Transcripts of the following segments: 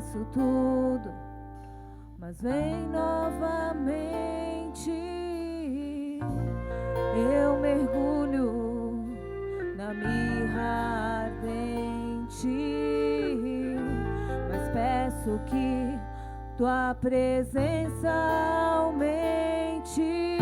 faço tudo, mas vem novamente. Eu mergulho na mirra ardente, mas peço que tua presença aumente.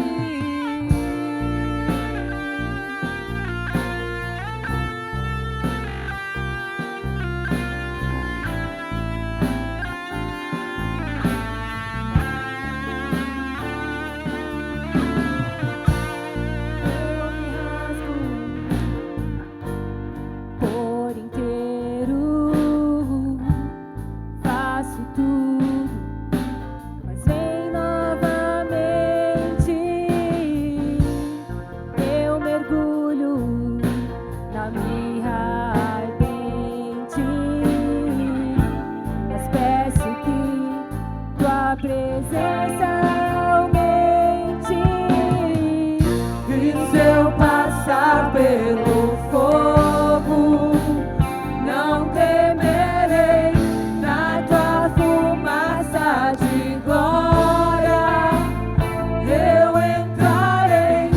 Pelo fogo, não temerei, na tua fumaça de glória eu entrarei,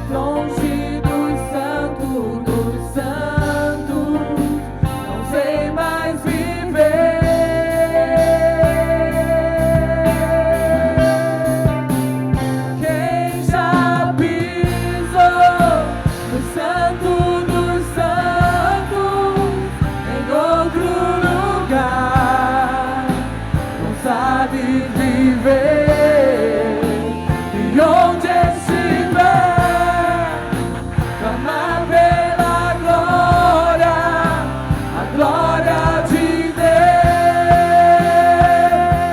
longe dos santos, não sei mais viver. Quem já pisou no Santo dos Santos, em outro lugar, não sabe viver. E onde estiver, clamar pela glória, a glória de Deus.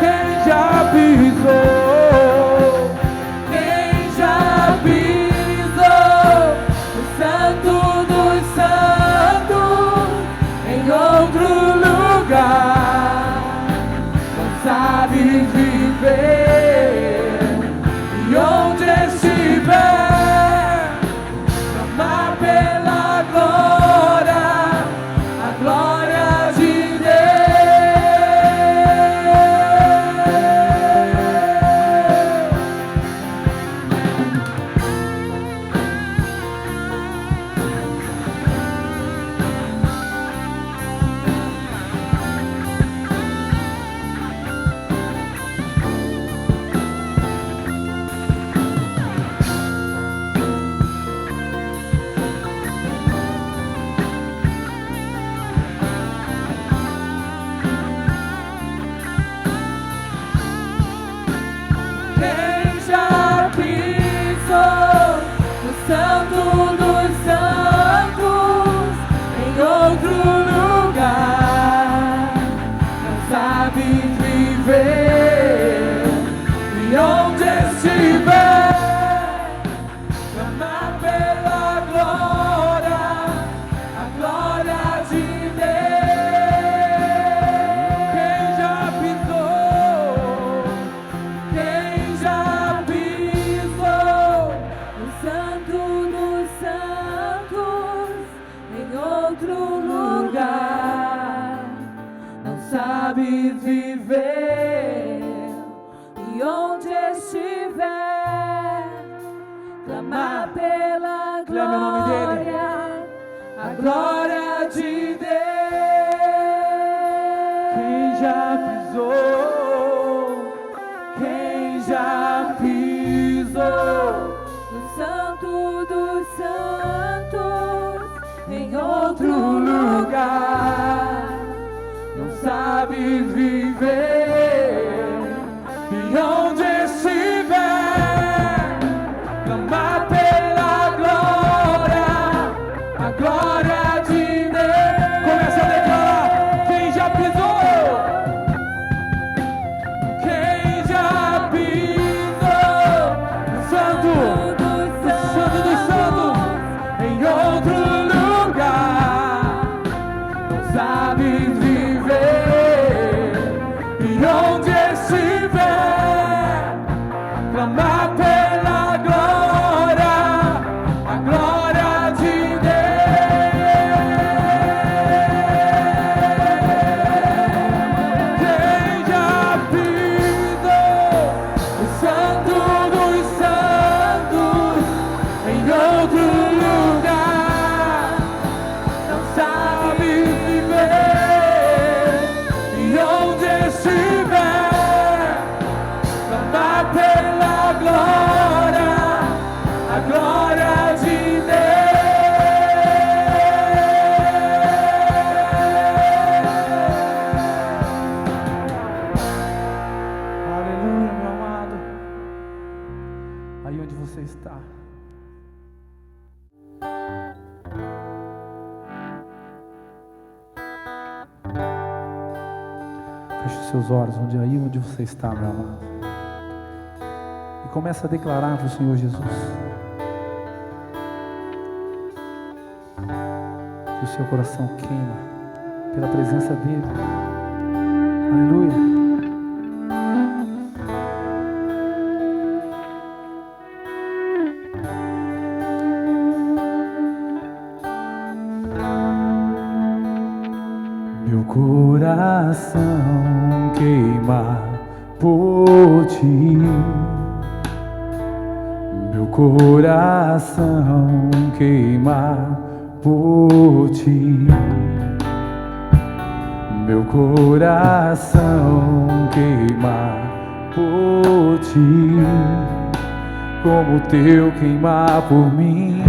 Quem já pisou, quem já pisou no Santo dos Santos, em outro lugar, não sabe viver. E onde estiver, clamar pela glória, a glória de Quem já pisou no Santo dos Santos, em outro lugar, não sabe viver. E onde estiver, clamar pela glória, a glória de Deus. Quem já pisou, quem já pisou no Santo dos Santos, em outro lugar, não sabe viver. E onde estiver, clamar pela Clame o nome dele. glória, a glória de Deus. Quem já pisou, Quem já pisou no Santo dos Santos, em outro lugar, não sabe viver. e onde estiver, clamar pela glória, a glória de Deus. Começa a declarar: quem já pisou, quem já pisou no Santo dos Santos, em outro lugar, não sabe viver. E onde estiver, clamar pela glória, a glória de Deus. Aleluia, meu amado. Aí onde você está, feche os seus olhos, aí onde você está, meu amado, e começa a declarar para o Senhor Jesus que o seu coração queima pela presença dEle. Aleluia. Meu coração queima por ti, meu coração queima por ti, meu coração queima por ti, como o teu queimar por mim.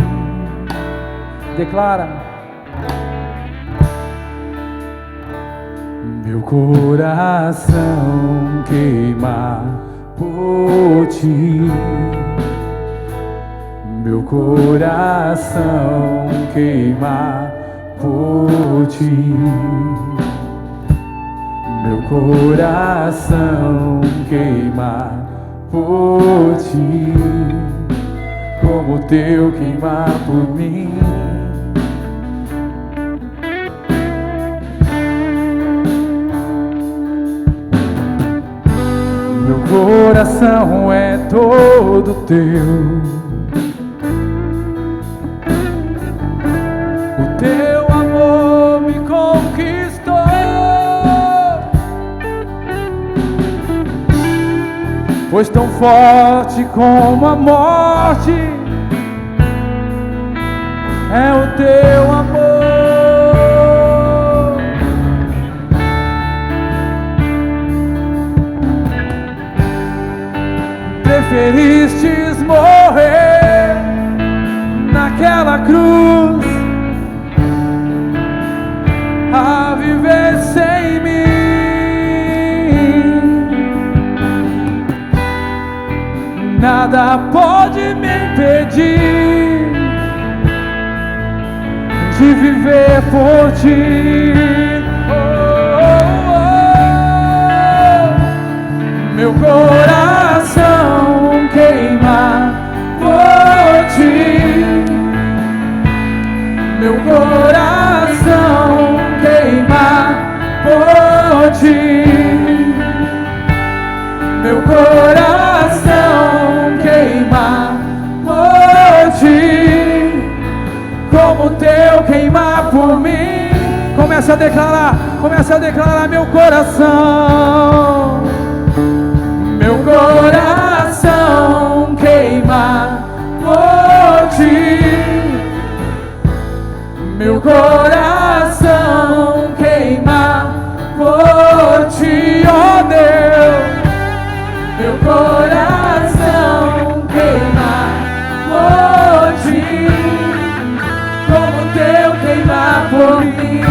Declara. Meu coração queima por ti, meu coração queima por ti, meu coração queima por ti, como o teu queimar por mim. Meu coração é todo teu, o teu amor me conquistou, pois tão forte como a morte é o teu amor. Preferistes morrer naquela cruz a viver sem mim. Nada pode me impedir de viver por ti. Meu coração queima por ti, meu coração queima por ti, meu coração queima por ti, como o teu queimar por mim. Começa a declarar meu coração. Meu coração queima por ti, meu coração queima por ti, ó Deus. Meu coração queima por ti, como o teu queimar por mim.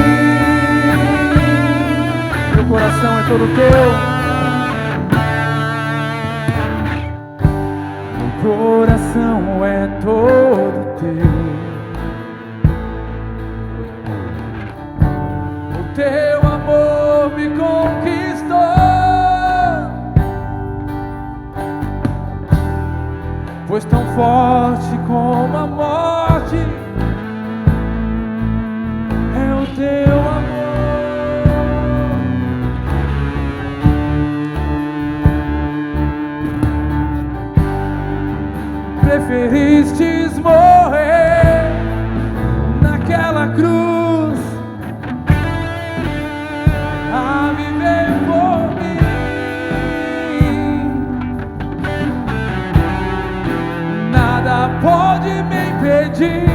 Meu coração é todo teu. Coração é todo teu, o teu amor me conquistou, pois tão forte como a morte é o teu amor. Preferistes morrer naquela cruz a viver por mim. Nada pode me impedir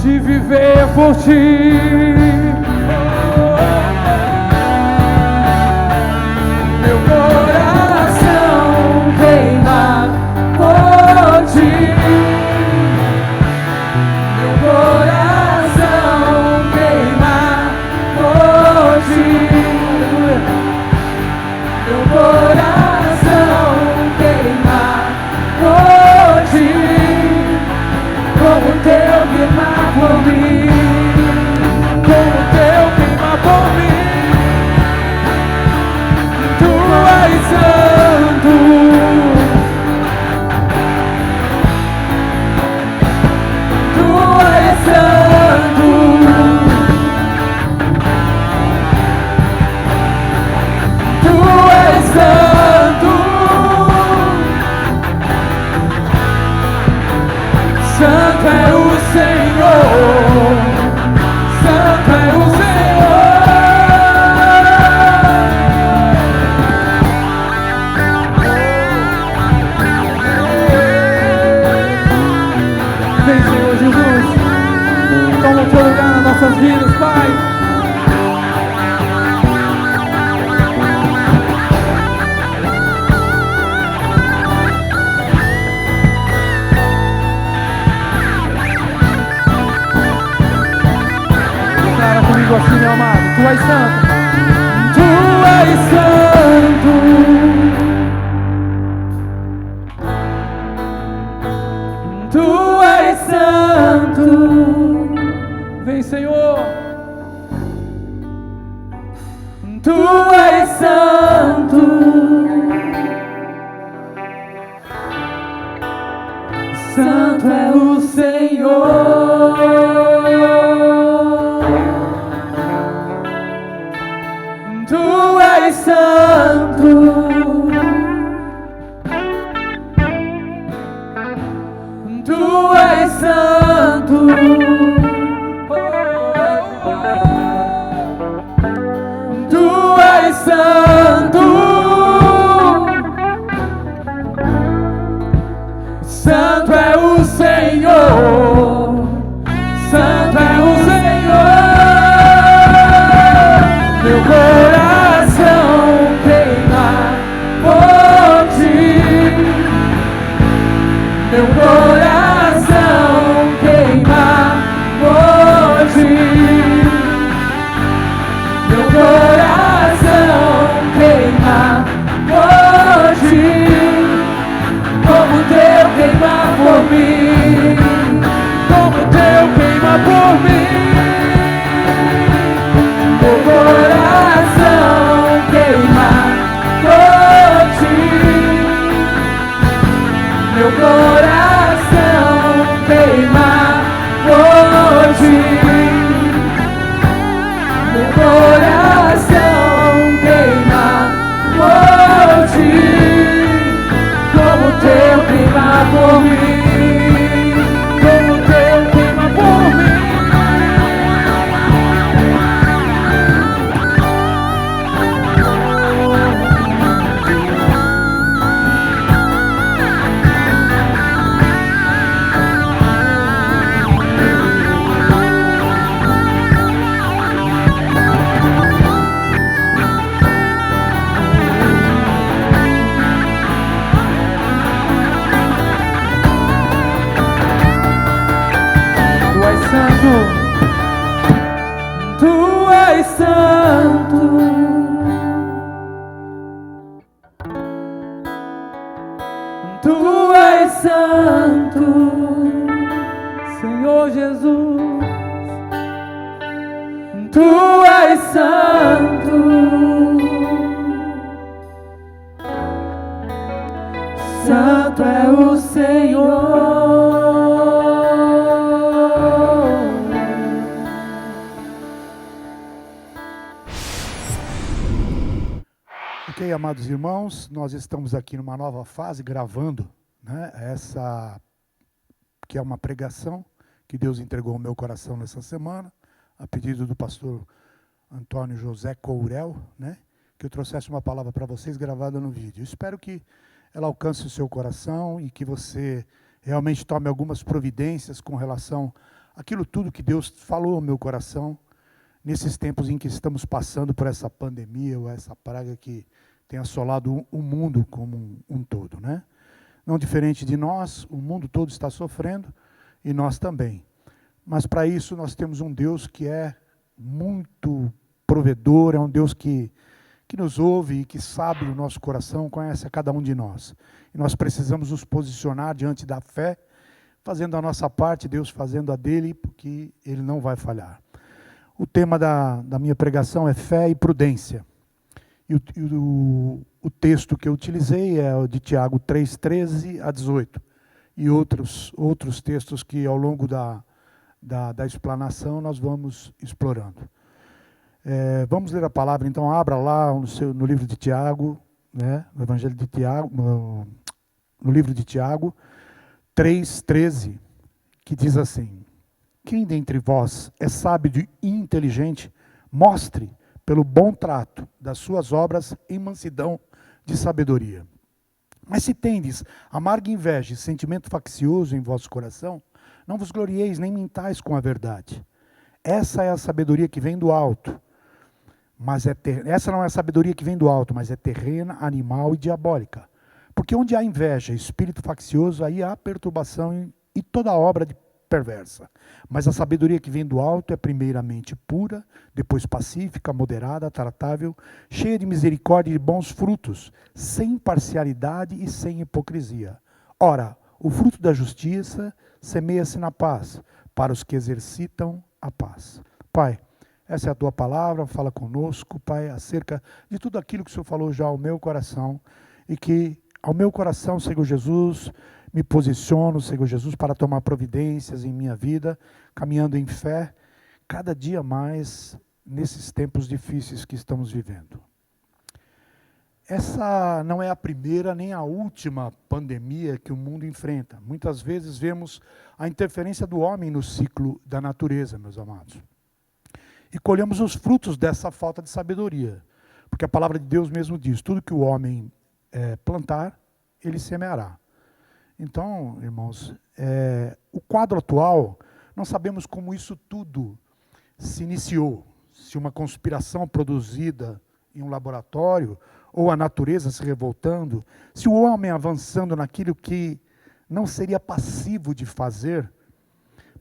de viver por ti. Oh, oh, oh. Santo é o Senhor, Santo é o Senhor. Vem, Senhor Jesus, toma o teu lugar nas nossas vidas, Pai. Comigo assim, meu amado, tu és santo, tu és santo, tu és santo, vem, Senhor, tu és santo, santo é o Senhor. Tu és santo, tu és santo, tu és santo, santo é o Senhor, santo é o Senhor. Meu coração queima por ti, meu coração queima por ti, meu coração queima por ti, como o teu queima por mim, como o teu queima por mim. Meu coração queima por ti, meu coração queima por ti, meu coração queima por ti, como o teu queima por mim, como o teu queima por mim. Tu és santo, tu és santo, Senhor Jesus, tu és santo, santo é o Senhor. Ok, amados irmãos, nós estamos aqui numa nova fase, gravando, né, essa que é uma pregação que Deus entregou ao meu coração nessa semana, a pedido do pastor Antônio José Courel, né, que eu trouxesse uma palavra para vocês gravada no vídeo. Eu espero que ela alcance o seu coração e que você realmente tome algumas providências com relação àquilo tudo que Deus falou ao meu coração nesses tempos em que estamos passando por essa pandemia ou essa praga que tem assolado o mundo como um todo, né? Não diferente de nós, o mundo todo está sofrendo e nós também. Mas para isso nós temos um Deus que é muito provedor, é um Deus que nos ouve e que sabe o nosso coração, conhece a cada um de nós. E nós precisamos nos posicionar diante da fé, fazendo a nossa parte, Deus fazendo a dele, porque Ele não vai falhar. O tema da minha pregação é fé e prudência. E o texto que eu utilizei é o de Tiago 3, 13 a 18. E outros textos que ao longo da explanação nós vamos explorando. Vamos ler a palavra, então abra lá no livro de Tiago, né, no Evangelho de Tiago, no livro de Tiago 3, 13, que diz assim: quem dentre vós é sábio e inteligente, mostre pelo bom trato das suas obras em mansidão de sabedoria. Mas se tendes amarga inveja e sentimento faccioso em vosso coração, não vos glorieis nem mintais com a verdade. Essa é a sabedoria que vem do alto. Essa não é a sabedoria que vem do alto, mas é terrena, animal e diabólica. Porque onde há inveja, espírito faccioso, aí há perturbação e toda obra perversa. Mas a sabedoria que vem do alto é primeiramente pura, depois pacífica, moderada, tratável, cheia de misericórdia e de bons frutos, sem parcialidade e sem hipocrisia. Ora, o fruto da justiça semeia-se na paz, para os que exercitam a paz. Pai, essa é a tua palavra, fala conosco, Pai, acerca de tudo aquilo que o Senhor falou já ao meu coração, e que ao meu coração, Senhor Jesus, me posiciono, Senhor Jesus, para tomar providências em minha vida, caminhando em fé, cada dia mais nesses tempos difíceis que estamos vivendo. Essa não é a primeira nem a última pandemia que o mundo enfrenta. Muitas vezes vemos a interferência do homem no ciclo da natureza, meus amados. E colhemos os frutos dessa falta de sabedoria. Porque a palavra de Deus mesmo diz, tudo que o homem plantar, ele semeará. Então, irmãos, o quadro atual, não sabemos como isso tudo se iniciou. Se uma conspiração produzida em um laboratório, ou a natureza se revoltando, se o homem avançando naquilo que não seria passivo de fazer.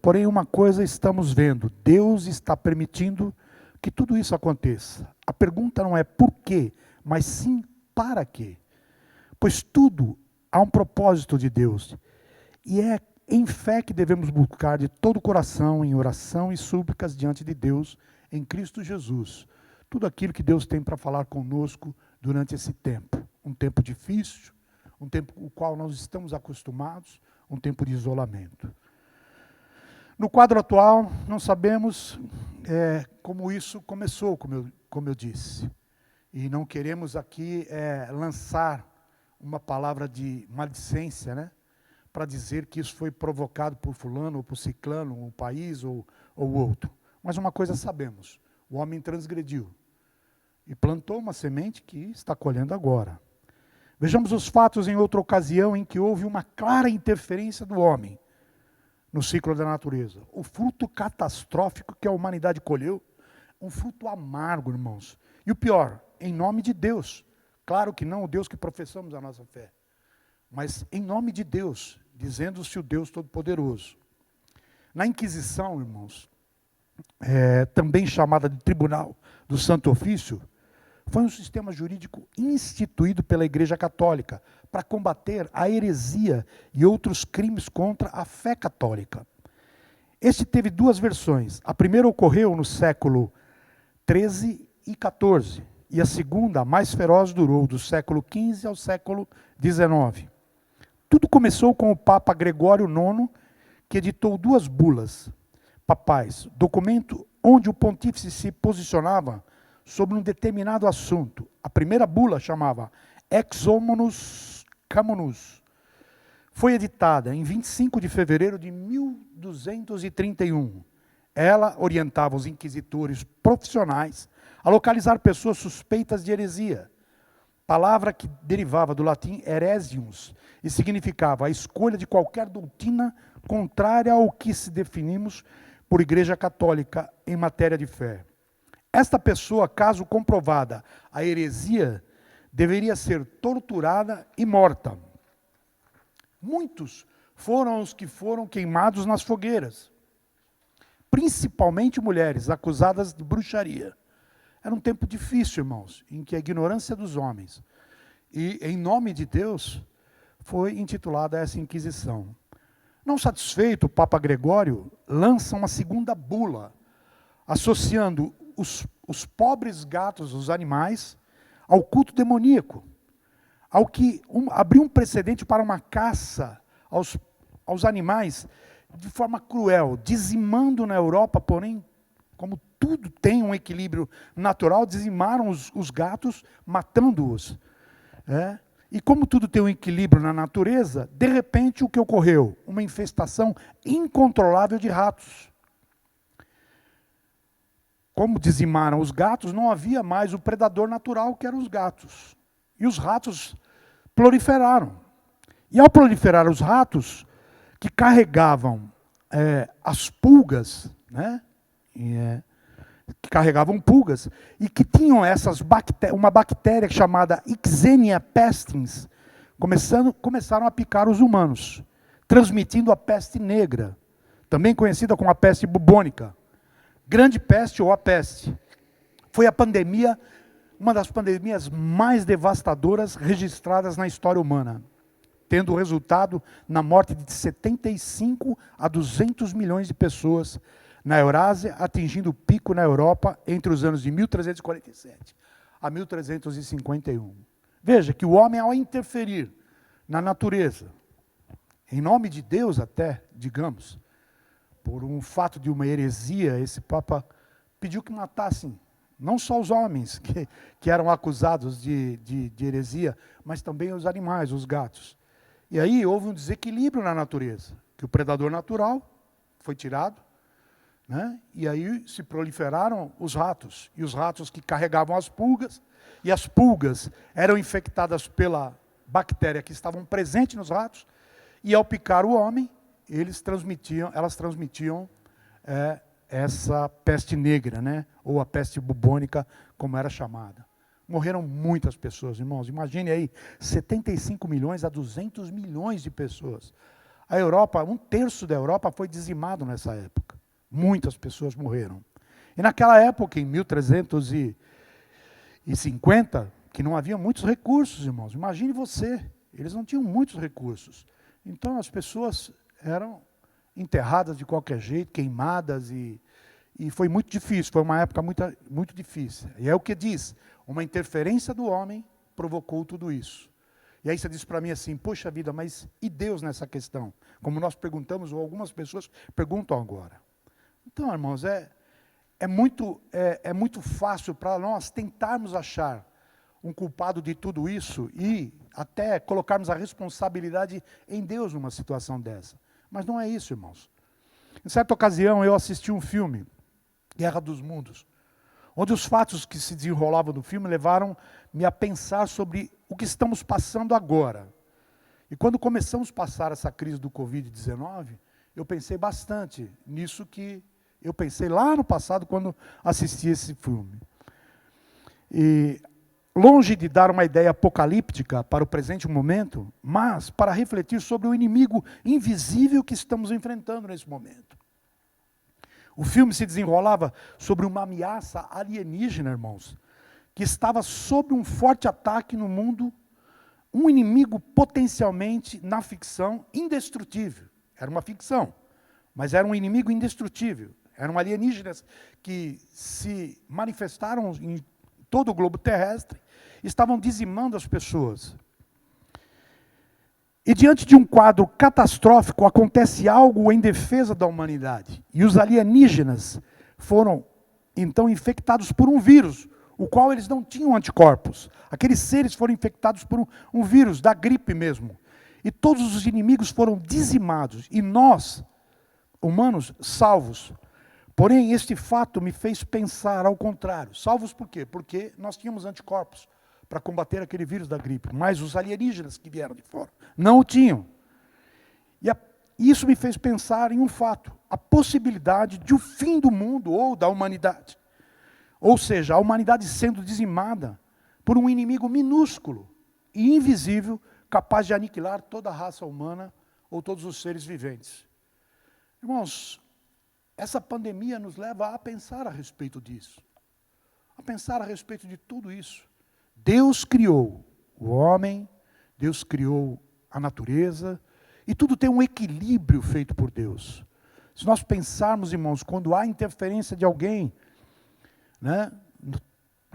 Porém, uma coisa estamos vendo, Deus está permitindo que tudo isso aconteça. A pergunta não é por quê, mas sim para quê. Pois tudo há um propósito de Deus. E é em fé que devemos buscar de todo o coração, em oração e súplicas diante de Deus, em Cristo Jesus. Tudo aquilo que Deus tem para falar conosco durante esse tempo. Um tempo difícil, um tempo com o qual nós estamos acostumados, um tempo de isolamento. No quadro atual, não sabemos como isso começou, como eu disse. E não queremos aqui lançar uma palavra de maledicência, né? Para dizer que isso foi provocado por fulano, ou por ciclano, um país ou outro. Mas uma coisa sabemos, o homem transgrediu. E plantou uma semente que está colhendo agora. Vejamos os fatos em outra ocasião em que houve uma clara interferência do homem no ciclo da natureza. O fruto catastrófico que a humanidade colheu, um fruto amargo, irmãos. E o pior, em nome de Deus. Claro que não o Deus que professamos a nossa fé, mas em nome de Deus, dizendo-se o Deus Todo-Poderoso. Na Inquisição, irmãos, também chamada de Tribunal do Santo Ofício, foi um sistema jurídico instituído pela Igreja Católica para combater a heresia e outros crimes contra a fé católica. Este teve duas versões. A primeira ocorreu no século XIII e XIV, e a segunda, a mais feroz, durou do século XV ao século XIX. Tudo começou com o Papa Gregório IX, que editou duas bulas papais, documento onde o pontífice se posicionava sobre um determinado assunto. A primeira bula chamava Ex Hominus Camonus. Foi editada em 25 de fevereiro de 1231. Ela orientava os inquisitores profissionais a localizar pessoas suspeitas de heresia. Palavra que derivava do latim heresius e significava a escolha de qualquer doutrina contrária ao que se definimos por Igreja Católica em matéria de fé. Esta pessoa, caso comprovada a heresia, deveria ser torturada e morta. Muitos foram os que foram queimados nas fogueiras, principalmente mulheres acusadas de bruxaria. Era um tempo difícil, irmãos, em que a ignorância dos homens, e em nome de Deus, foi intitulada essa Inquisição. Não satisfeito, o Papa Gregório lança uma segunda bula, associando os pobres gatos, os animais, ao culto demoníaco, ao que abriu um precedente para uma caça aos animais de forma cruel, dizimando na Europa, porém, como tudo tem um equilíbrio natural, dizimaram os gatos, matando-os. E como tudo tem um equilíbrio na natureza, de repente o que ocorreu? Uma infestação incontrolável de ratos. Como dizimaram os gatos, não havia mais o predador natural, que eram os gatos. E os ratos proliferaram. E ao proliferar os ratos, que carregavam as pulgas, né? Que carregavam pulgas, e que tinham uma bactéria chamada Ixenia pestins, começaram a picar os humanos, transmitindo a peste negra, também conhecida como a peste bubônica. Grande peste ou a peste. Foi a pandemia, uma das pandemias mais devastadoras registradas na história humana, tendo resultado na morte de 75 a 200 milhões de pessoas na Eurásia, atingindo o pico na Europa entre os anos de 1347 a 1351. Veja que o homem, ao interferir na natureza, em nome de Deus até, digamos, por um fato de uma heresia, esse Papa pediu que matassem não só os homens que eram acusados de heresia, mas também os animais, os gatos. E aí houve um desequilíbrio na natureza, que o predador natural foi tirado, né? E aí se proliferaram os ratos, e os ratos que carregavam as pulgas, e as pulgas eram infectadas pela bactéria que estavam presentes nos ratos, e ao picar o homem, elas transmitiam essa peste negra, né? Ou a peste bubônica, como era chamada. Morreram muitas pessoas, irmãos. Imagine aí, 75 milhões a 200 milhões de pessoas. A Europa, 1/3 da Europa foi dizimado nessa época. Muitas pessoas morreram. E naquela época, em 1350, que não havia muitos recursos, irmãos. Imagine você, eles não tinham muitos recursos. Então as pessoas eram enterradas de qualquer jeito, queimadas, e foi muito difícil, foi uma época muito difícil. E é o que diz, uma interferência do homem provocou tudo isso. E aí você diz para mim assim, poxa vida, mas e Deus nessa questão? Como nós perguntamos, ou algumas pessoas perguntam agora. Então, irmãos, é muito fácil para nós tentarmos achar um culpado de tudo isso e até colocarmos a responsabilidade em Deus numa situação dessa. Mas não é isso, irmãos. Em certa ocasião, eu assisti um filme, Guerra dos Mundos, onde os fatos que se desenrolavam no filme levaram-me a pensar sobre o que estamos passando agora. E quando começamos a passar essa crise do Covid-19, eu pensei bastante nisso que eu pensei lá no passado, quando assisti esse filme. E longe de dar uma ideia apocalíptica para o presente momento, mas para refletir sobre o inimigo invisível que estamos enfrentando nesse momento. O filme se desenrolava sobre uma ameaça alienígena, irmãos, que estava sob um forte ataque no mundo, um inimigo potencialmente, na ficção, indestrutível. Era uma ficção, mas era um inimigo indestrutível. Eram alienígenas que se manifestaram em todo o globo terrestre, estavam dizimando as pessoas. E diante de um quadro catastrófico, acontece algo em defesa da humanidade. E os alienígenas foram, então, infectados por um vírus, o qual eles não tinham anticorpos. Aqueles seres foram infectados por um vírus, da gripe mesmo. E todos os inimigos foram dizimados. E nós, humanos, salvos. Porém, este fato me fez pensar ao contrário. Salvos por quê? Porque nós tínhamos anticorpos para combater aquele vírus da gripe. Mas os alienígenas que vieram de fora não o tinham. E isso me fez pensar em um fato. A possibilidade de o fim do mundo ou da humanidade. Ou seja, a humanidade sendo dizimada por um inimigo minúsculo e invisível, capaz de aniquilar toda a raça humana ou todos os seres viventes. Irmãos, essa pandemia nos leva a pensar a respeito disso. A pensar a respeito de tudo isso. Deus criou o homem, Deus criou a natureza, e tudo tem um equilíbrio feito por Deus. Se nós pensarmos, irmãos, quando há interferência de alguém, né,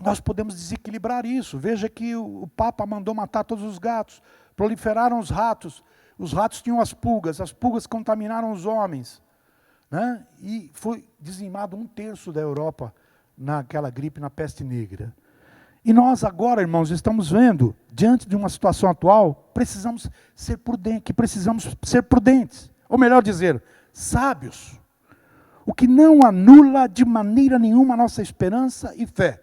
nós podemos desequilibrar isso. Veja que o Papa mandou matar todos os gatos, proliferaram os ratos tinham as pulgas contaminaram os homens. Né? E foi dizimado 1/3 da Europa naquela gripe, na peste negra. E nós agora, irmãos, estamos vendo, diante de uma situação atual, precisamos ser prudentes. Ou melhor dizer, sábios. O que não anula de maneira nenhuma a nossa esperança e fé.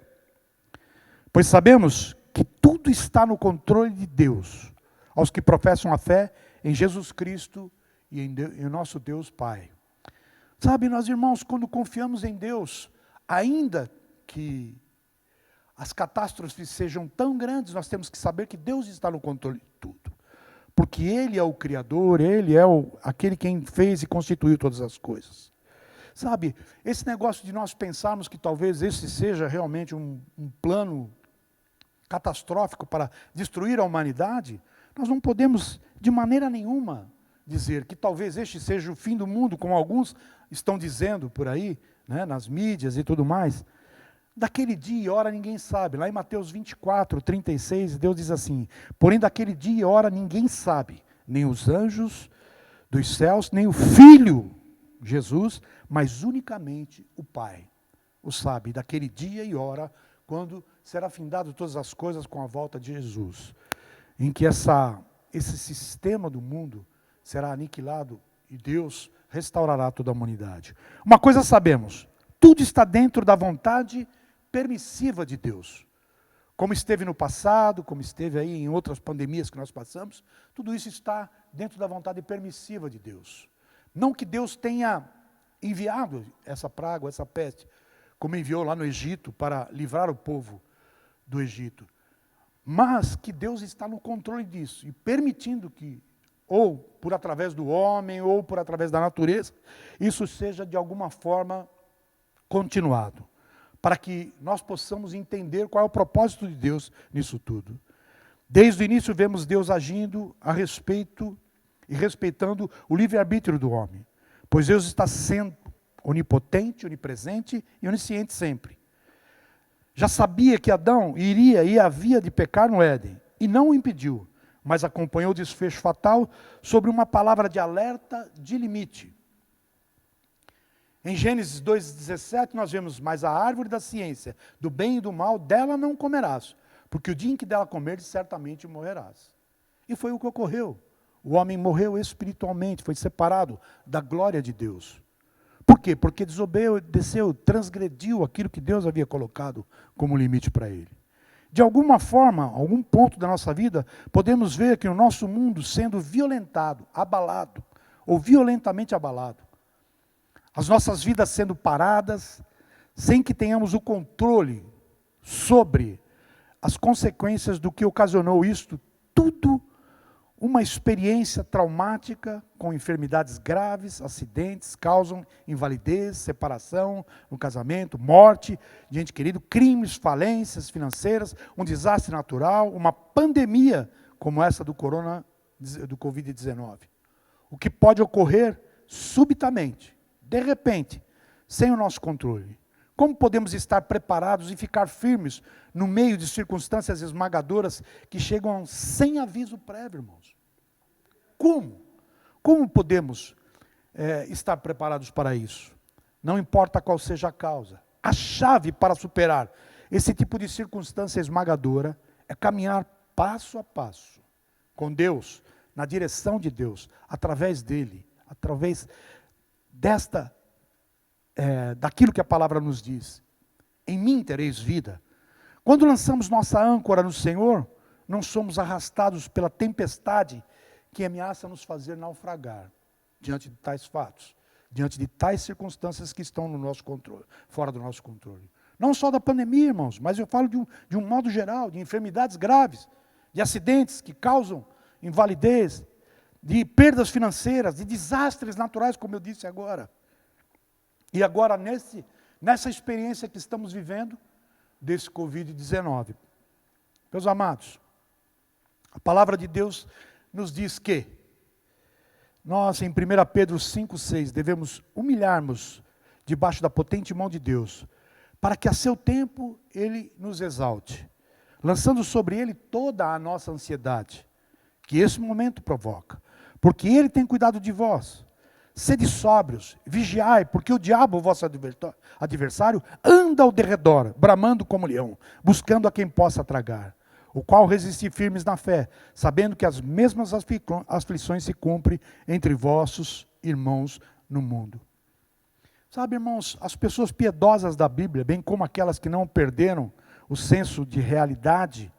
Pois sabemos que tudo está no controle de Deus, aos que professam a fé em Jesus Cristo e em nosso Deus Pai. Sabe, nós irmãos, quando confiamos em Deus, ainda que as catástrofes sejam tão grandes, nós temos que saber que Deus está no controle de tudo. Porque Ele é o Criador, Ele é aquele quem fez e constituiu todas as coisas. Sabe, esse negócio de nós pensarmos que talvez esse seja realmente um plano catastrófico para destruir a humanidade, nós não podemos de maneira nenhuma dizer que talvez este seja o fim do mundo, como alguns estão dizendo por aí, né, nas mídias e tudo mais. Daquele dia e hora ninguém sabe. Lá em Mateus 24, 36, Deus diz assim: porém daquele dia e hora ninguém sabe, nem os anjos dos céus, nem o Filho, Jesus, mas unicamente o Pai o sabe, daquele dia e hora, quando será findado todas as coisas com a volta de Jesus, em que esse sistema do mundo será aniquilado e Deus restaurará toda a humanidade. Uma coisa sabemos, tudo está dentro da vontade permissiva de Deus. Como esteve no passado, como esteve aí em outras pandemias que nós passamos, tudo isso está dentro da vontade permissiva de Deus. Não que Deus tenha enviado essa praga, essa peste, como enviou lá no Egito para livrar o povo do Egito. Mas que Deus está no controle disso e permitindo que, ou por através do homem, ou por através da natureza, isso seja de alguma forma continuado, para que nós possamos entender qual é o propósito de Deus nisso tudo. Desde o início vemos Deus agindo a respeito e respeitando o livre-arbítrio do homem, pois Deus está sendo onipotente, onipresente e onisciente sempre. Já sabia que Adão iria e havia de pecar no Éden, e não o impediu, mas acompanhou o desfecho fatal sobre uma palavra de alerta de limite. Em Gênesis 2,17 nós vemos: mas a árvore da ciência, do bem e do mal, dela não comerás, porque o dia em que dela comeres, certamente morrerás. E foi o que ocorreu. O homem morreu espiritualmente, foi separado da glória de Deus. Por quê? Porque desobedeceu, transgrediu aquilo que Deus havia colocado como limite para ele. De alguma forma, algum ponto da nossa vida, podemos ver que o nosso mundo sendo violentado, abalado, ou violentamente abalado. As nossas vidas sendo paradas, sem que tenhamos o controle sobre as consequências do que ocasionou isto, tudo uma experiência traumática, com enfermidades graves, acidentes, causam invalidez, separação no casamento, morte de ente querido, crimes, falências financeiras, um desastre natural, uma pandemia como essa do Covid-19. O que pode ocorrer subitamente, de repente, sem o nosso controle. Como podemos estar preparados e ficar firmes no meio de circunstâncias esmagadoras que chegam sem aviso prévio, irmãos? Como? Como podemos estar preparados para isso? Não importa qual seja a causa. A chave para superar esse tipo de circunstância esmagadora é caminhar passo a passo com Deus, na direção de Deus, através dele, através daquilo que a palavra nos diz. Em mim tereis vida. Quando lançamos nossa âncora no Senhor, não somos arrastados pela tempestade que ameaça nos fazer naufragar diante de tais fatos, diante de tais circunstâncias que estão no nosso controle, fora do nosso controle. Não só da pandemia, irmãos, mas eu falo de um modo geral, de enfermidades graves, de acidentes que causam invalidez, de perdas financeiras, de desastres naturais, como eu disse agora. E agora, nessa experiência que estamos vivendo, desse Covid-19. Meus amados, a palavra de Deus nos diz que nós, em 1 Pedro 5,6, devemos humilhar-nos debaixo da potente mão de Deus, para que a seu tempo Ele nos exalte, lançando sobre Ele toda a nossa ansiedade, que esse momento provoca, porque Ele tem cuidado de vós. Sede sóbrios, vigiai, porque o diabo, o vosso adversário, anda ao derredor, bramando como leão, buscando a quem possa tragar, o qual resistir firmes na fé, sabendo que as mesmas aflições se cumprem entre vossos irmãos no mundo. Sabe, irmãos, as pessoas piedosas da Bíblia, bem como aquelas que não perderam o senso de realidade,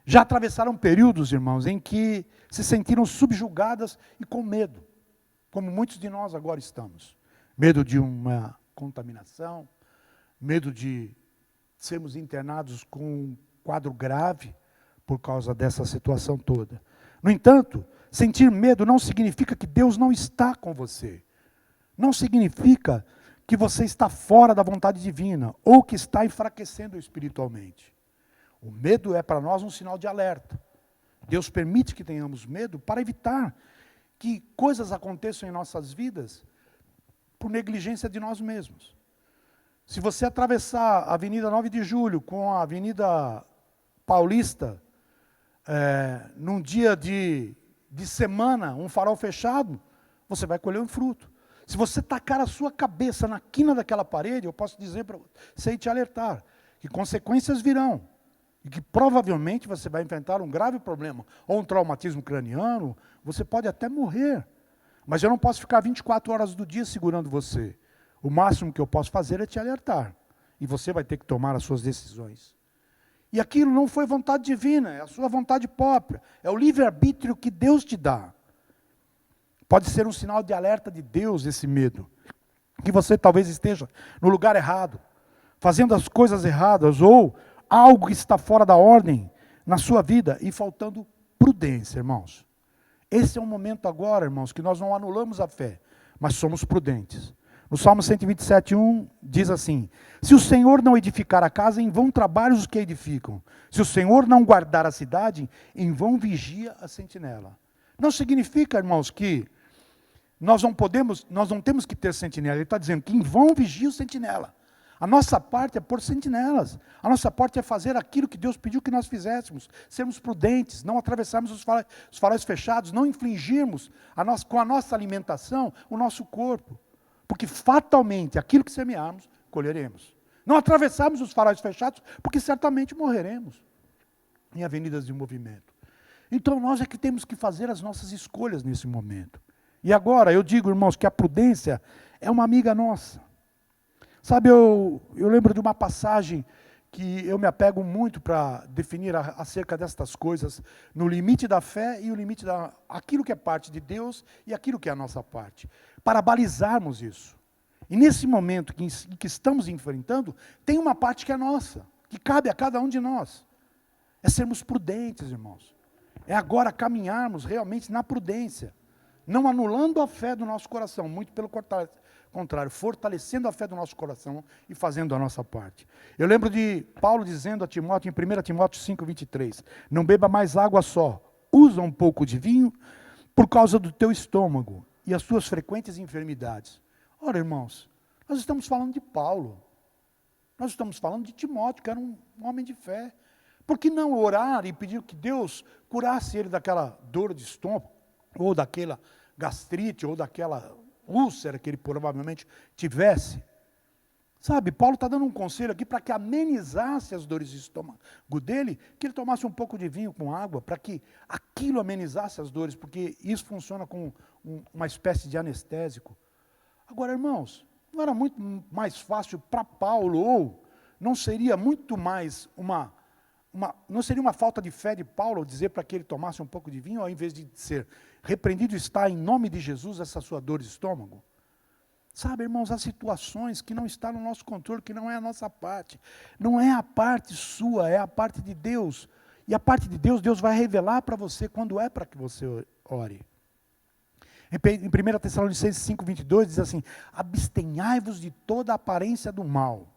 já atravessaram períodos, irmãos, em que se sentiram subjugadas e com medo, como muitos de nós agora estamos. Medo de uma contaminação, medo de sermos internados com um quadro grave por causa dessa situação toda. No entanto, sentir medo não significa que Deus não está com você. Não significa que você está fora da vontade divina ou que está enfraquecendo espiritualmente. O medo é para nós um sinal de alerta. Deus permite que tenhamos medo para evitar que coisas aconteçam em nossas vidas por negligência de nós mesmos. Se você atravessar a Avenida 9 de Julho com a Avenida Paulista, num dia de semana, um farol fechado, você vai colher um fruto. Se você tacar a sua cabeça na quina daquela parede, eu posso dizer para você e te alertar, que consequências virão. E que provavelmente você vai enfrentar um grave problema, ou um traumatismo craniano, você pode até morrer. Mas eu não posso ficar 24 horas do dia segurando você. O máximo que eu posso fazer é te alertar. E você vai ter que tomar as suas decisões. E aquilo não foi vontade divina, é a sua vontade própria. É o livre-arbítrio que Deus te dá. Pode ser um sinal de alerta de Deus esse medo. Que você talvez esteja no lugar errado, fazendo as coisas erradas, ou algo que está fora da ordem na sua vida e faltando prudência, irmãos. Esse é um momento agora, irmãos, que nós não anulamos a fé, mas somos prudentes. No Salmo 127:1 diz assim: se o Senhor não edificar a casa, em vão trabalham os que edificam. Se o Senhor não guardar a cidade, em vão vigia a sentinela. Não significa, irmãos, que nós não temos que ter sentinela. Ele está dizendo que em vão vigia o sentinela. A nossa parte é pôr sentinelas. A nossa parte é fazer aquilo que Deus pediu que nós fizéssemos. Sermos prudentes, não atravessarmos os faróis fechados, não infligirmos com a nossa alimentação o nosso corpo. Porque fatalmente, aquilo que semearmos, colheremos. Não atravessarmos os faróis fechados, porque certamente morreremos em avenidas de movimento. Então nós é que temos que fazer as nossas escolhas nesse momento. E agora, eu digo, irmãos, que a prudência é uma amiga nossa. Sabe, eu lembro de uma passagem que eu me apego muito para definir acerca destas coisas, no limite da fé e o limite aquilo que é parte de Deus e aquilo que é a nossa parte, para balizarmos isso. E nesse momento que estamos enfrentando, tem uma parte que é nossa, que cabe a cada um de nós. É sermos prudentes, irmãos. É agora caminharmos realmente na prudência, não anulando a fé do nosso coração, muito pelo contrário, fortalecendo a fé do nosso coração e fazendo a nossa parte. Eu lembro de Paulo dizendo a Timóteo, em 1 Timóteo 5:23, não beba mais água só, usa um pouco de vinho por causa do teu estômago e as suas frequentes enfermidades. Ora, irmãos, nós estamos falando de Paulo, nós estamos falando de Timóteo, que era um homem de fé. Por que não orar e pedir que Deus curasse ele daquela dor de estômago, ou daquela gastrite, ou daquela úlcera que ele provavelmente tivesse? Sabe, Paulo está dando um conselho aqui para que amenizasse as dores de estômago dele, que ele tomasse um pouco de vinho com água, para que aquilo amenizasse as dores, porque isso funciona como uma espécie de anestésico. Agora, irmãos, não era muito mais fácil para Paulo, ou não seria muito mais não seria uma falta de fé de Paulo dizer para que ele tomasse um pouco de vinho, ao invés de ser repreendido está em nome de Jesus essa sua dor de estômago? Sabe, irmãos, há situações que não estão no nosso controle, que não é a nossa parte. Não é a parte sua, é a parte de Deus. E a parte de Deus, Deus vai revelar para você quando é para que você ore. Em 1 Tessalonicenses 5:22 diz assim: abstenhai-vos de toda a aparência do mal.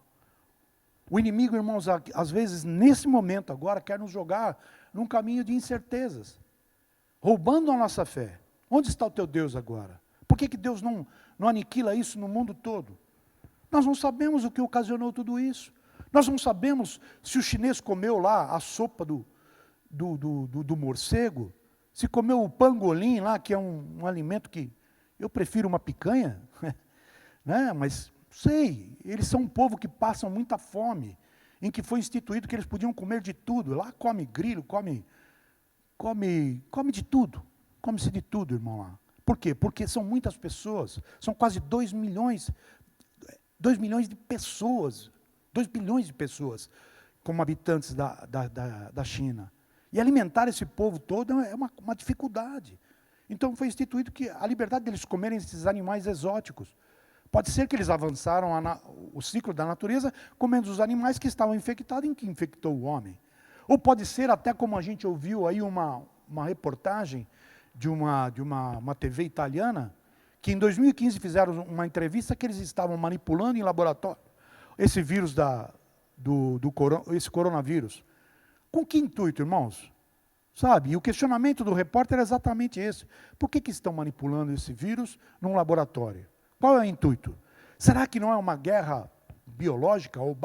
O inimigo, irmãos, às vezes, nesse momento agora, quer nos jogar num caminho de incertezas, roubando a nossa fé. Onde está o teu Deus agora? Por que Deus não aniquila isso no mundo todo? Nós não sabemos o que ocasionou tudo isso. Nós não sabemos se o chinês comeu lá a sopa do morcego, se comeu o pangolim lá, que é um alimento que Eu prefiro uma picanha, né? Mas sei, eles são um povo que passam muita fome, em que foi instituído que eles podiam comer de tudo. Lá come grilo, come de tudo. Come-se de tudo, irmão, lá. Por quê? Porque são muitas pessoas, são quase 2 milhões de pessoas, 2 bilhões de pessoas como habitantes da China. E alimentar esse povo todo é uma dificuldade. Então foi instituído que a liberdade deles comerem esses animais exóticos. Pode ser que eles avançaram o ciclo da natureza comendo os animais que estavam infectados em que infectou o homem. Ou pode ser até como a gente ouviu aí uma reportagem de uma TV italiana, que em 2015 fizeram uma entrevista que eles estavam manipulando em laboratório esse vírus esse coronavírus. Com que intuito, irmãos? Sabe? E o questionamento do repórter é exatamente esse. Por que estão manipulando esse vírus num laboratório? Qual é o intuito? Será que não é uma guerra biológica ou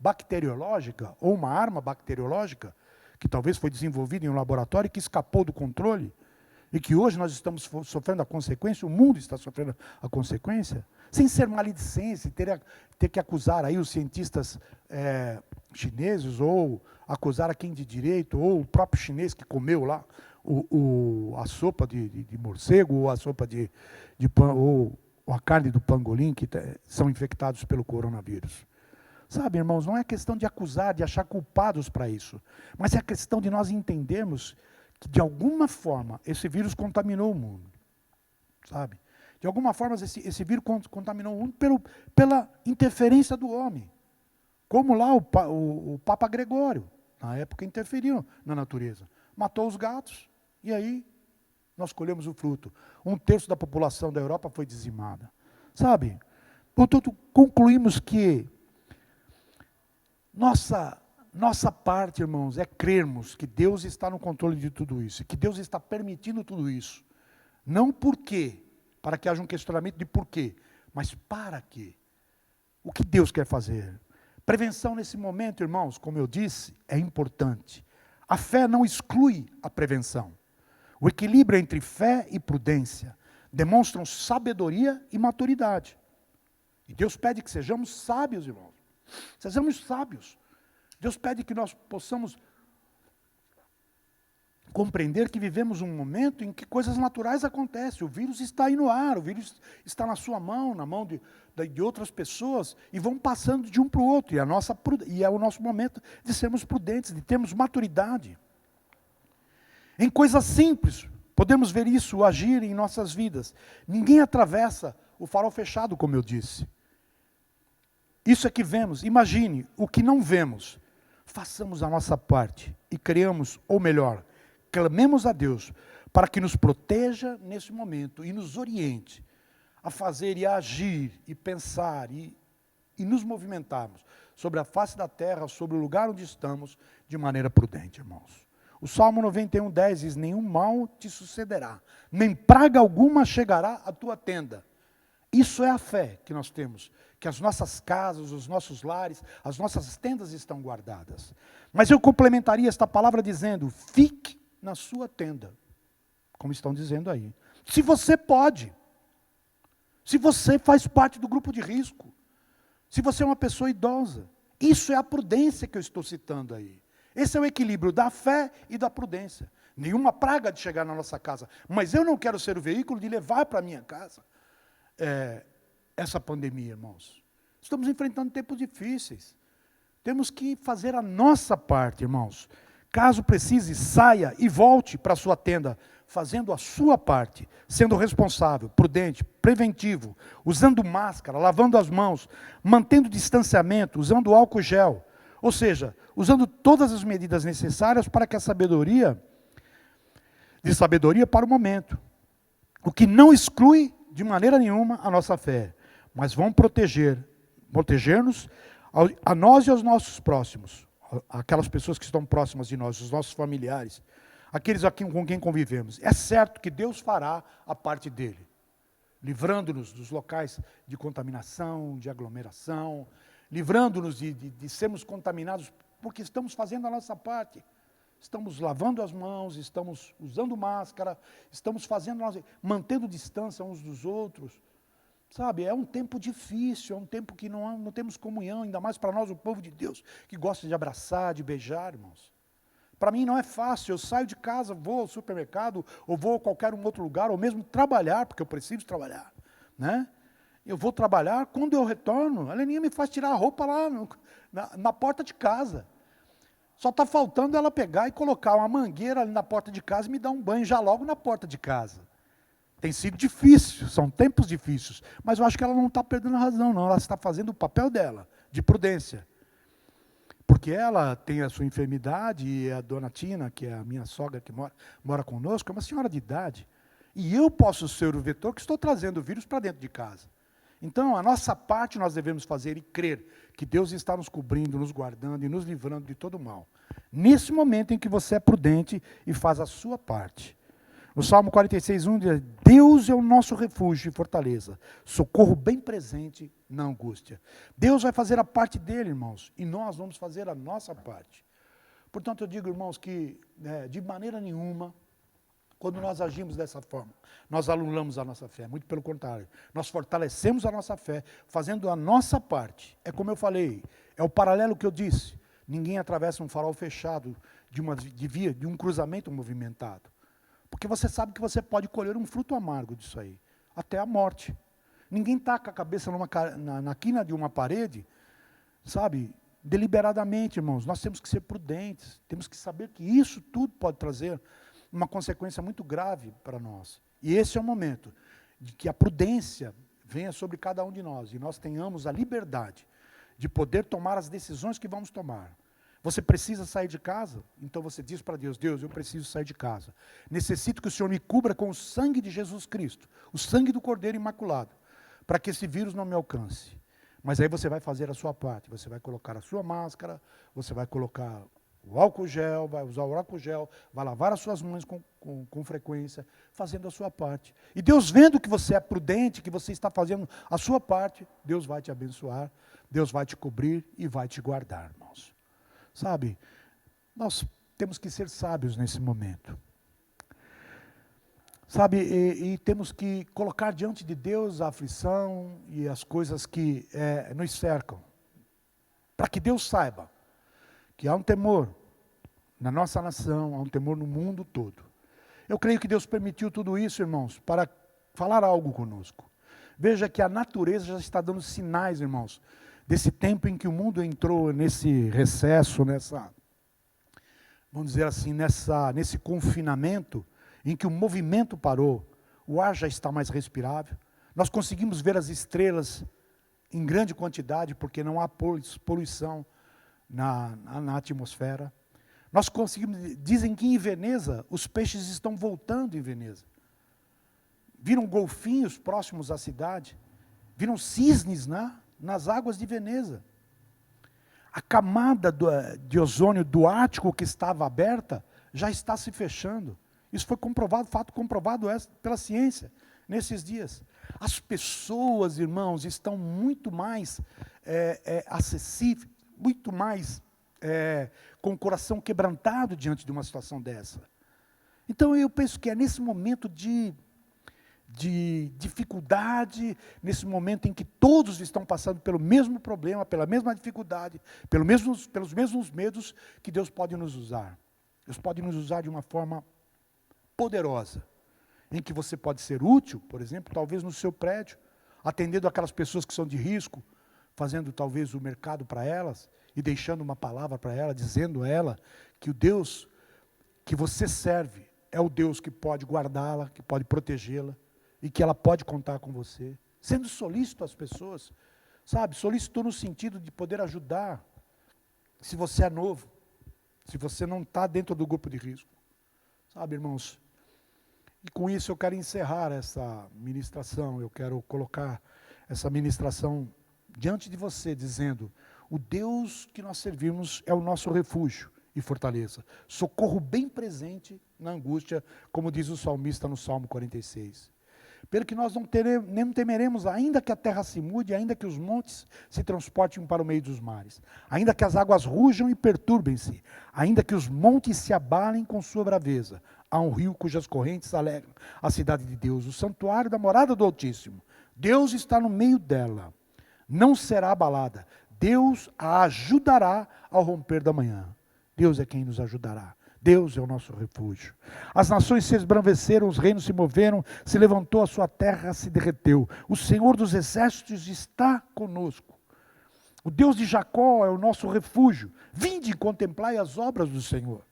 bacteriológica, ou uma arma bacteriológica, que talvez foi desenvolvida em um laboratório e que escapou do controle? E que hoje nós estamos sofrendo a consequência, o mundo está sofrendo a consequência, sem ser maledicência, ter que acusar aí os cientistas chineses, ou acusar a quem de direito, ou o próprio chinês que comeu lá a sopa de morcego, ou a sopa ou a carne do pangolim, que são infectados pelo coronavírus. Sabe, irmãos, não é questão de acusar, de achar culpados para isso, mas é a questão de nós entendermos que, de alguma forma, esse vírus contaminou o mundo. Sabe? De alguma forma, esse vírus contaminou o mundo pela interferência do homem. Como lá o Papa Gregório, na época, interferiu na natureza. Matou os gatos, e aí nós colhemos o fruto. 1/3 da população da Europa foi dizimada. Sabe? Portanto, concluímos que nossa parte, irmãos, é crermos que Deus está no controle de tudo isso, que Deus está permitindo tudo isso. Não por quê, para que haja um questionamento de porquê, mas para quê. O que Deus quer fazer? Prevenção nesse momento, irmãos, como eu disse, é importante. A fé não exclui a prevenção. O equilíbrio entre fé e prudência demonstram sabedoria e maturidade. E Deus pede que sejamos sábios, irmãos. Sejamos sábios. Deus pede que nós possamos compreender que vivemos um momento em que coisas naturais acontecem. O vírus está aí no ar, o vírus está na sua mão, na mão de outras pessoas, e vão passando de um para o outro. E é o nosso momento de sermos prudentes, de termos maturidade. Em coisas simples, podemos ver isso agir em nossas vidas. Ninguém atravessa o farol fechado, como eu disse. Isso é que vemos. Imagine o que não vemos. Façamos a nossa parte e criamos, ou melhor, clamemos a Deus para que nos proteja nesse momento e nos oriente a fazer e a agir e pensar e nos movimentarmos sobre a face da terra, sobre o lugar onde estamos, de maneira prudente, irmãos. O Salmo 91:10 diz: nenhum mal te sucederá, nem praga alguma chegará à tua tenda. Isso é a fé que nós temos, que as nossas casas, os nossos lares, as nossas tendas estão guardadas. Mas eu complementaria esta palavra dizendo: fique na sua tenda, como estão dizendo aí. Se você pode, se você faz parte do grupo de risco, se você é uma pessoa idosa, isso é a prudência que eu estou citando aí. Esse é o equilíbrio da fé e da prudência. Nenhuma praga de chegar na nossa casa, mas eu não quero ser o veículo de levar para a minha casa essa pandemia, irmãos. Estamos enfrentando tempos difíceis. Temos que fazer a nossa parte, irmãos. Caso precise, saia e volte para a sua tenda, fazendo a sua parte, sendo responsável, prudente, preventivo, usando máscara, lavando as mãos, mantendo distanciamento, usando álcool gel. Ou seja, usando todas as medidas necessárias para que a sabedoria para o momento. O que não exclui de maneira nenhuma a nossa fé, mas vão proteger-nos a nós e aos nossos próximos, aquelas pessoas que estão próximas de nós, os nossos familiares, aqueles com quem convivemos. É certo que Deus fará a parte dele, livrando-nos dos locais de contaminação, de aglomeração, livrando-nos de sermos contaminados, porque estamos fazendo a nossa parte. estamos lavando as mãos, estamos usando máscara, estamos fazendo, mantendo distância uns dos outros. Sabe, é um tempo difícil, é um tempo que não temos comunhão, ainda mais para nós, o povo de Deus, que gosta de abraçar, de beijar, irmãos. Para mim não é fácil, eu saio de casa, vou ao supermercado, ou vou a qualquer outro lugar, ou mesmo trabalhar, porque eu preciso trabalhar, né? Eu vou trabalhar, quando eu retorno, a Leninha me faz tirar a roupa lá na porta de casa. Só está faltando ela pegar e colocar uma mangueira ali na porta de casa e me dar um banho já logo na porta de casa. Tem sido difícil, são tempos difíceis, mas eu acho que ela não está perdendo a razão, não, ela está fazendo o papel dela, de prudência. Porque ela tem a sua enfermidade, e a dona Tina, que é a minha sogra que mora conosco, é uma senhora de idade. E eu posso ser o vetor que estou trazendo o vírus para dentro de casa. Então, a nossa parte nós devemos fazer e crer que Deus está nos cobrindo, nos guardando e nos livrando de todo mal. Nesse momento em que você é prudente e faz a sua parte. No Salmo 46:1 diz: Deus é o nosso refúgio e fortaleza, socorro bem presente na angústia. Deus vai fazer a parte dele, irmãos, e nós vamos fazer a nossa parte. Portanto, eu digo, irmãos, que de maneira nenhuma, quando nós agimos dessa forma, nós anulamos a nossa fé, muito pelo contrário. Nós fortalecemos a nossa fé, fazendo a nossa parte. É como eu falei, é o paralelo que eu disse. Ninguém atravessa um farol fechado de um cruzamento movimentado. Porque você sabe que você pode colher um fruto amargo disso aí, até a morte. Ninguém taca a cabeça na quina de uma parede, sabe, deliberadamente, irmãos. Nós temos que ser prudentes, temos que saber que isso tudo pode trazer uma consequência muito grave para nós. E esse é o momento de que a prudência venha sobre cada um de nós, e nós tenhamos a liberdade de poder tomar as decisões que vamos tomar. Você precisa sair de casa? Então você diz para Deus: Deus, eu preciso sair de casa. Necessito que o Senhor me cubra com o sangue de Jesus Cristo, o sangue do Cordeiro Imaculado, para que esse vírus não me alcance. Mas aí você vai fazer a sua parte, você vai colocar a sua máscara, você vai colocar o álcool gel, vai usar o álcool gel, vai lavar as suas mãos com frequência, fazendo a sua parte. E Deus, vendo que você é prudente, que você está fazendo a sua parte, Deus vai te abençoar, Deus vai te cobrir e vai te guardar, irmãos. Sabe, nós temos que ser sábios nesse momento. Sabe, e temos que colocar diante de Deus a aflição e as coisas que nos cercam. Para que Deus saiba que há um temor na nossa nação, há um temor no mundo todo. Eu creio que Deus permitiu tudo isso, irmãos, para falar algo conosco. Veja que a natureza já está dando sinais, irmãos, desse tempo em que o mundo entrou nesse recesso, vamos dizer assim, nesse confinamento, em que o movimento parou, o ar já está mais respirável, nós conseguimos ver as estrelas em grande quantidade, porque não há poluição na atmosfera. Nós conseguimos, dizem que em Veneza, os peixes estão voltando em Veneza. Viram golfinhos próximos à cidade, viram cisnes nas águas de Veneza. A camada de ozônio do Ártico que estava aberta, já está se fechando. Isso foi comprovado, fato comprovado pela ciência, nesses dias. As pessoas, irmãos, estão muito mais acessíveis, muito mais com o coração quebrantado diante de uma situação dessa. Então eu penso que é nesse momento de dificuldade, nesse momento em que todos estão passando pelo mesmo problema, pela mesma dificuldade, pelos mesmos medos, que Deus pode nos usar. Deus pode nos usar de uma forma poderosa, em que você pode ser útil, por exemplo, talvez no seu prédio, atendendo aquelas pessoas que são de risco, fazendo talvez o mercado para elas, e deixando uma palavra para ela, dizendo a ela que o Deus que você serve é o Deus que pode guardá-la, que pode protegê-la, e que ela pode contar com você. Sendo solícito às pessoas, sabe? Solícito no sentido de poder ajudar, se você é novo, se você não está dentro do grupo de risco. Sabe, irmãos? E com isso eu quero encerrar essa ministração, eu quero colocar essa ministração diante de você, dizendo: o Deus que nós servimos é o nosso refúgio e fortaleza, socorro bem presente na angústia, como diz o salmista no Salmo 46. pelo que nós nem temeremos, ainda que a terra se mude, ainda que os montes se transportem para o meio dos mares, ainda que as águas rujam e perturbem-se, ainda que os montes se abalem com sua braveza. Há um rio cujas correntes alegram a cidade de Deus, o santuário da morada do Altíssimo. Deus está no meio dela, não será abalada. Deus a ajudará ao romper da manhã. Deus é quem nos ajudará. Deus é o nosso refúgio. As nações se esbranveceram, os reinos se moveram, se levantou a sua terra, se derreteu. O Senhor dos exércitos está conosco. O Deus de Jacó é o nosso refúgio. Vinde e contemplai as obras do Senhor.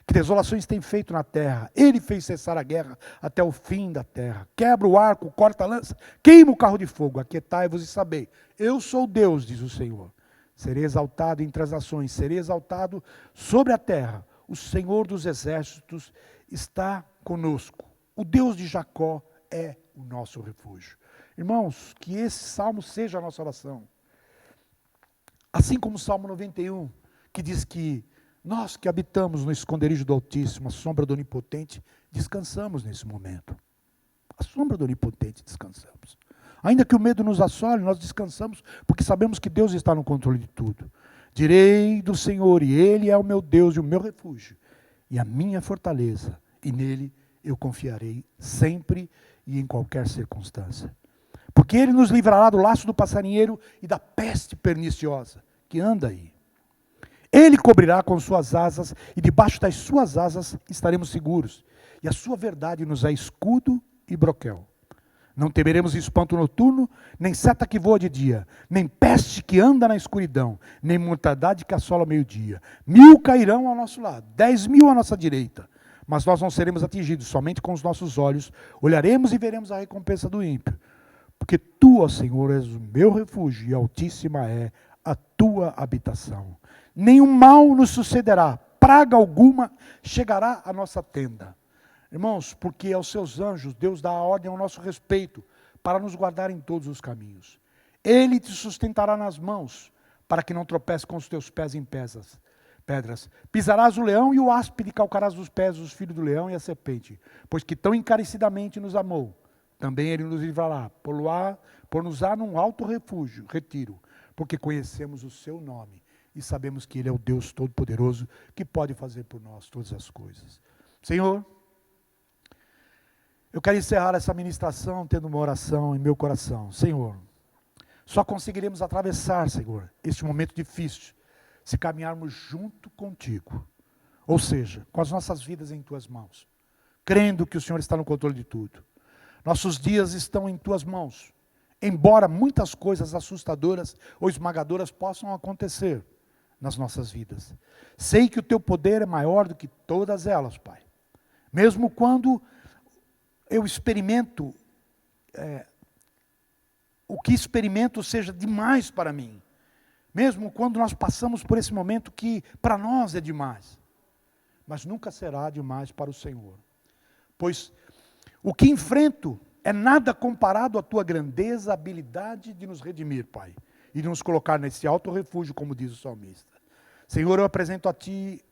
Que desolações tem feito na terra. Ele fez cessar a guerra até o fim da terra. Quebra o arco, corta a lança, queima o carro de fogo. Aquietai-vos e sabei. Eu sou Deus, diz o Senhor. Serei exaltado entre as nações, serei exaltado sobre a terra. O Senhor dos exércitos está conosco. O Deus de Jacó é o nosso refúgio. Irmãos, que esse salmo seja a nossa oração. Assim como o Salmo 91, que diz que nós que habitamos no esconderijo do Altíssimo, a sombra do Onipotente, descansamos nesse momento. A sombra do Onipotente descansamos. Ainda que o medo nos assole, nós descansamos, porque sabemos que Deus está no controle de tudo. Direi do Senhor, e Ele é o meu Deus e o meu refúgio, e a minha fortaleza, e nele eu confiarei sempre e em qualquer circunstância. Porque Ele nos livrará do laço do passarinheiro e da peste perniciosa, que anda aí. Ele cobrirá com suas asas, e debaixo das suas asas estaremos seguros, e a sua verdade nos é escudo e broquel. Não temeremos espanto noturno, nem seta que voa de dia, nem peste que anda na escuridão, nem mortandade que assola ao meio-dia. 1000 cairão ao nosso lado, 10.000 à nossa direita, mas nós não seremos atingidos, somente com os nossos olhos olharemos e veremos a recompensa do ímpio. Porque tu, ó Senhor, és o meu refúgio, e altíssima é a tua habitação. Nenhum mal nos sucederá, praga alguma chegará à nossa tenda. Irmãos, porque aos seus anjos Deus dá a ordem ao nosso respeito, para nos guardar em todos os caminhos. Ele te sustentará nas mãos, para que não tropece com os teus pés em pedras. Pisarás o leão e o áspide, calcarás os pés os filhos do leão e a serpente. Pois que tão encarecidamente nos amou, também Ele nos livrará, por-nos-á num alto refúgio, retiro, porque conhecemos o seu nome e sabemos que Ele é o Deus Todo-Poderoso, que pode fazer por nós todas as coisas. Senhor, eu quero encerrar essa ministração tendo uma oração em meu coração. Senhor, só conseguiremos atravessar, Senhor, este momento difícil, se caminharmos junto contigo. Ou seja, com as nossas vidas em tuas mãos, crendo que o Senhor está no controle de tudo. Nossos dias estão em tuas mãos, embora muitas coisas assustadoras ou esmagadoras possam acontecer nas nossas vidas. Sei que o teu poder é maior do que todas elas, Pai. Mesmo quando eu experimento, o que experimento seja demais para mim. Mesmo quando nós passamos por esse momento que para nós é demais. Mas nunca será demais para o Senhor. Pois o que enfrento é nada comparado à tua grandeza, habilidade de nos redimir, Pai. E de nos colocar nesse alto refúgio, como diz o salmista. Senhor, eu apresento a Ti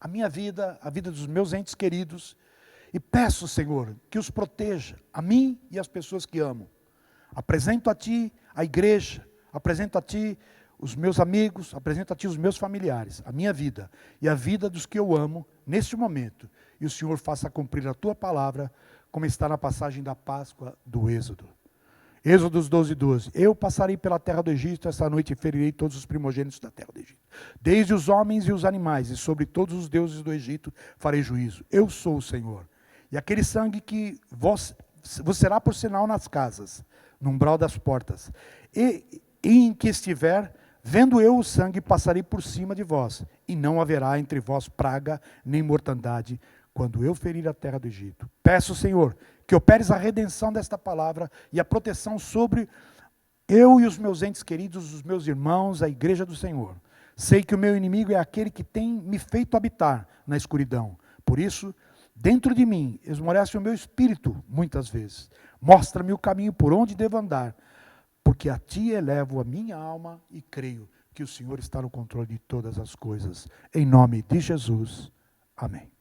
a minha vida, a vida dos meus entes queridos. E peço, Senhor, que os proteja, a mim e as pessoas que amo. Apresento a Ti a igreja, apresento a Ti os meus amigos, apresento a Ti os meus familiares, a minha vida e a vida dos que eu amo neste momento. E o Senhor faça cumprir a Tua palavra, como está na passagem da Páscoa do Êxodo. Êxodo 12:12. Eu passarei pela terra do Egito esta noite e ferirei todos os primogênitos da terra do Egito. Desde os homens e os animais, e sobre todos os deuses do Egito farei juízo. Eu sou o Senhor. E aquele sangue que vos será por sinal nas casas, no umbral das portas. E em que estiver, vendo eu o sangue, passarei por cima de vós. E não haverá entre vós praga nem mortandade, quando eu ferir a terra do Egito. Peço, Senhor, que operes a redenção desta palavra e a proteção sobre eu e os meus entes queridos, os meus irmãos, a igreja do Senhor. Sei que o meu inimigo é aquele que tem me feito habitar na escuridão. Por isso, dentro de mim, esmorece o meu espírito, muitas vezes. Mostra-me o caminho por onde devo andar, porque a Ti elevo a minha alma e creio que o Senhor está no controle de todas as coisas. Em nome de Jesus. Amém.